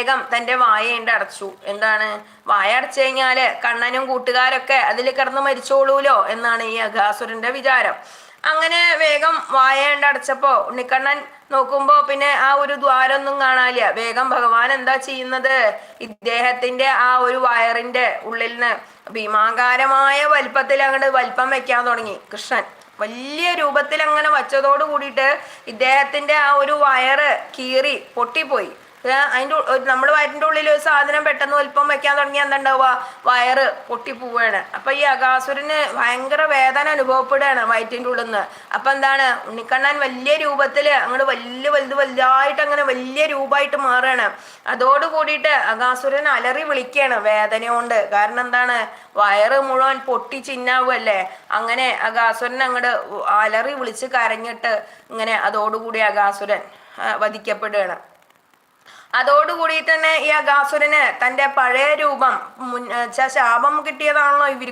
വേഗം തൻ്റെ വായയുണ്ട് അടച്ചു. എന്താണ്, വായ അടച്ചു കഴിഞ്ഞാല് കണ്ണനും കൂട്ടുകാരൊക്കെ അതിൽ കിടന്ന് മരിച്ചോളൂലോ എന്നാണ് ഈ അഘാസുരന്റെ വിചാരം. അങ്ങനെ വേഗം വായണ്ട് അടച്ചപ്പോ ഉണ്ണിക്കണ്ണൻ നോക്കുമ്പോ പിന്നെ ആ ഒരു ദ്വാരൊന്നും കാണാനില്ല. വേഗം ഭഗവാൻ എന്താ ചെയ്യുന്നത്, ഇദ്ദേഹത്തിന്റെ ആ ഒരു വയറിന്റെ ഉള്ളിൽ നിന്ന് ഭീമാകാരമായ വലിപ്പത്തിൽ അങ്ങോട്ട് വലിപ്പം വെക്കാൻ തുടങ്ങി കൃഷ്ണൻ. വലിയ രൂപത്തിൽ അങ്ങനെ വച്ചതോട് കൂടിയിട്ട് ഇദ്ദേഹത്തിന്റെ ആ ഒരു വയറ് കീറി പൊട്ടിപ്പോയി. അതിൻ്റെ നമ്മൾ വയറ്റിൻ്റെ ഉള്ളിൽ ഒരു സാധനം പെട്ടെന്ന് വലിപ്പം വെക്കാൻ തുടങ്ങിയാൽ എന്താ ഉണ്ടാവുക, വയറ് പൊട്ടിപ്പോവുകയാണ്. അപ്പൊ ഈ അകാസുരന് ഭയങ്കര വേദന അനുഭവപ്പെടുകയാണ് വയറ്റിൻ്റെ ഉള്ളിൽ നിന്ന്. അപ്പൊ എന്താണ്, ഉണ്ണിക്കണ്ണൻ വലിയ രൂപത്തിൽ അങ്ങോട്ട് വലുതായിട്ട് അങ്ങനെ വലിയ രൂപമായിട്ട് മാറുകയാണ്. അതോട് കൂടിയിട്ട് അകാസുരൻ അലറി വിളിക്കുകയാണ് വേദന കൊണ്ട്. കാരണം എന്താണ്, വയറ് മുഴുവൻ പൊട്ടി ചിന്നാവുമല്ലേ. അങ്ങനെ അകാസുരൻ അങ്ങോട്ട് അലറി വിളിച്ച് കരഞ്ഞിട്ട് ഇങ്ങനെ അതോടുകൂടി അകാസുരൻ വധിക്കപ്പെടുകയാണ്. അതോടുകൂടി തന്നെ ഈ അകാസുരന് തൻ്റെ പഴയ രൂപം ശാപം കിട്ടിയതാണല്ലോ ഇവർ